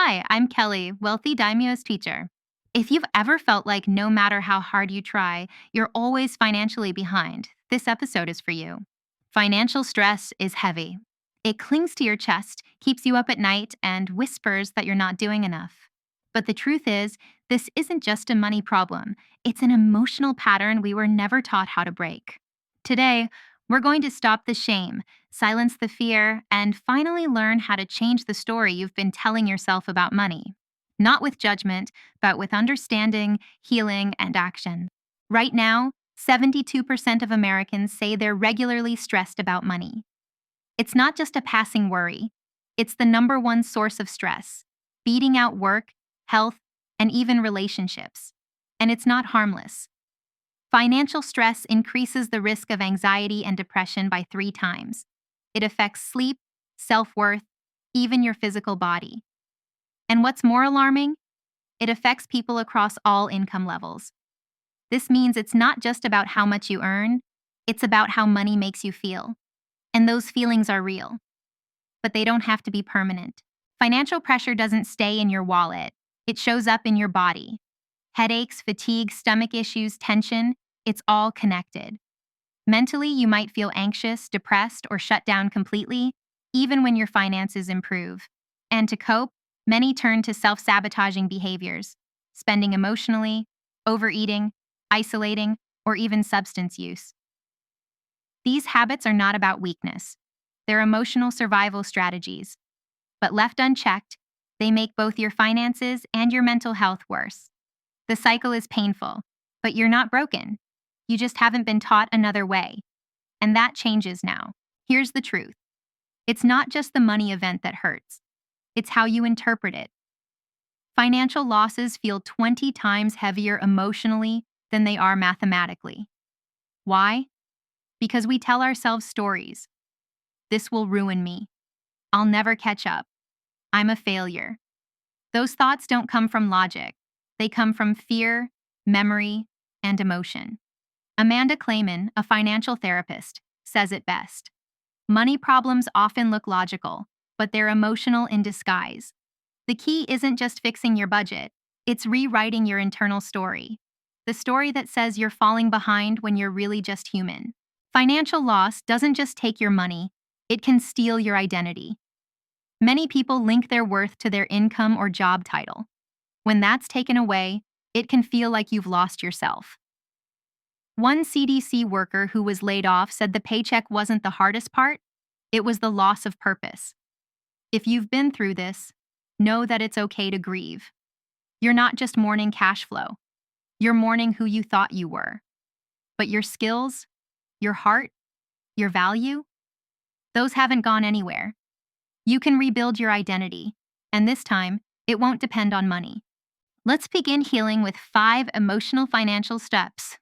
Hi, I'm Kelly, wealthy Daimyo's teacher. If you've ever felt like no matter how hard you try, you're always financially behind, this episode is for you. Financial stress is heavy. It clings to your chest, keeps you up at night, and whispers that you're not doing enough. But the truth is, this isn't just a money problem, it's an emotional pattern we were never taught how to break. Today, we're going to stop the shame, silence the fear, and finally learn how to change the story you've been telling yourself about money. Not with judgment, but with understanding, healing, and action. Right now, 72% of Americans say they're regularly stressed about money. It's not just a passing worry, it's the number one source of stress, beating out work, health, and even relationships. And it's not harmless. Financial stress increases the risk of anxiety and depression by 3 times. It affects sleep, self-worth, even your physical body. And what's more alarming? It affects people across all income levels. This means it's not just about how much you earn, it's about how money makes you feel. And those feelings are real. But they don't have to be permanent. Financial pressure doesn't stay in your wallet, it shows up in your body. Headaches, fatigue, stomach issues, tension, it's all connected. Mentally, you might feel anxious, depressed, or shut down completely, even when your finances improve. And to cope, many turn to self-sabotaging behaviors, spending emotionally, overeating, isolating, or even substance use. These habits are not about weakness. They're emotional survival strategies. But left unchecked, they make both your finances and your mental health worse. The cycle is painful, but you're not broken. You just haven't been taught another way. And that changes now. Here's the truth. It's not just the money event that hurts. It's how you interpret it. Financial losses feel 20 times heavier emotionally than they are mathematically. Why? Because we tell ourselves stories. This will ruin me. I'll never catch up. I'm a failure. Those thoughts don't come from logic. They come from fear, memory, and emotion. Amanda Clayman, a financial therapist, says it best. Money problems often look logical, but they're emotional in disguise. The key isn't just fixing your budget, it's rewriting your internal story. The story that says you're falling behind when you're really just human. Financial loss doesn't just take your money, it can steal your identity. Many people link their worth to their income or job title. When that's taken away, it can feel like you've lost yourself. One CDC worker who was laid off said the paycheck wasn't the hardest part, it was the loss of purpose. If you've been through this, know that it's okay to grieve. You're not just mourning cash flow, you're mourning who you thought you were. But your skills, your heart, your value, those haven't gone anywhere. You can rebuild your identity, and this time, it won't depend on money. Let's begin healing with 5 emotional financial steps.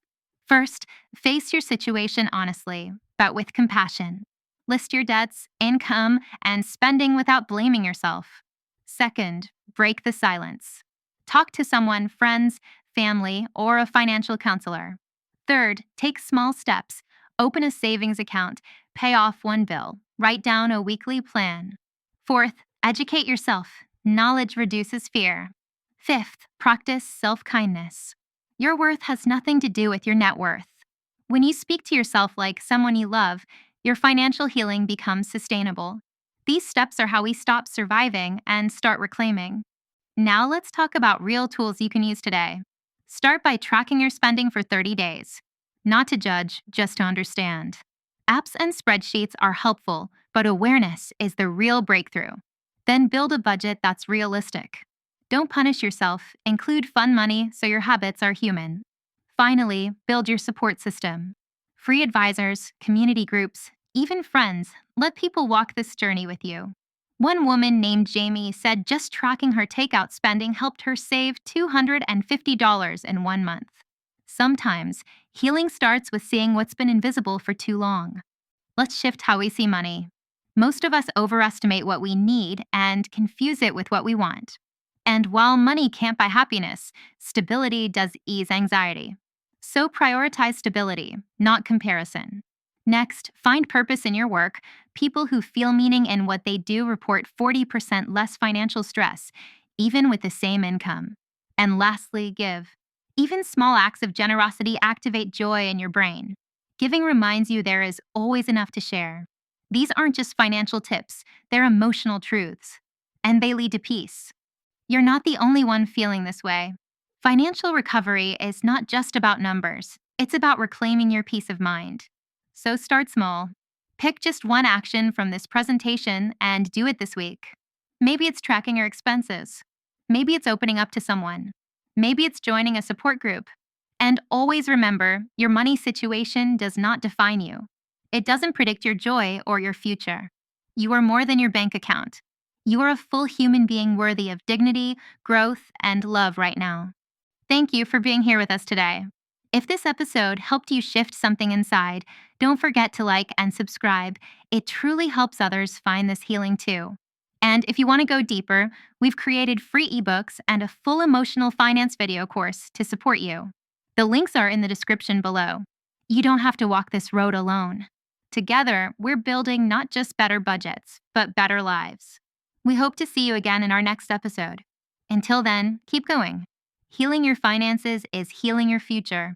First, face your situation honestly, but with compassion. List your debts, income, and spending without blaming yourself. Second, break the silence. Talk to someone, friends, family, or a financial counselor. Third, take small steps. Open a savings account, pay off one bill, write down a weekly plan. Fourth, educate yourself. Knowledge reduces fear. Fifth, practice self-kindness. Your worth has nothing to do with your net worth. When you speak to yourself like someone you love, your financial healing becomes sustainable. These steps are how we stop surviving and start reclaiming. Now let's talk about real tools you can use today. Start by tracking your spending for 30 days. Not to judge, just to understand. Apps and spreadsheets are helpful, but awareness is the real breakthrough. Then build a budget that's realistic. Don't punish yourself, include fun money so your habits are human. Finally, build your support system. Free advisors, community groups, even friends, let people walk this journey with you. One woman named Jamie said just tracking her takeout spending helped her save $250 in 1 month. Sometimes, healing starts with seeing what's been invisible for too long. Let's shift how we see money. Most of us overestimate what we need and confuse it with what we want. And while money can't buy happiness, stability does ease anxiety. So prioritize stability, not comparison. Next, find purpose in your work. People who feel meaning in what they do report 40% less financial stress, even with the same income. And lastly, give. Even small acts of generosity activate joy in your brain. Giving reminds you there is always enough to share. These aren't just financial tips, they're emotional truths. And they lead to peace. You're not the only one feeling this way. Financial recovery is not just about numbers, it's about reclaiming your peace of mind. So start small. Pick just one action from this presentation and do it this week. Maybe it's tracking your expenses. Maybe it's opening up to someone. Maybe it's joining a support group. And always remember, your money situation does not define you. It doesn't predict your joy or your future. You are more than your bank account. You are a full human being worthy of dignity, growth, and love right now. Thank you for being here with us today. If this episode helped you shift something inside, don't forget to like and subscribe. It truly helps others find this healing too. And if you want to go deeper, we've created free ebooks and a full emotional finance video course to support you. The links are in the description below. You don't have to walk this road alone. Together, we're building not just better budgets, but better lives. We hope to see you again in our next episode. Until then, keep going. Healing your finances is healing your future.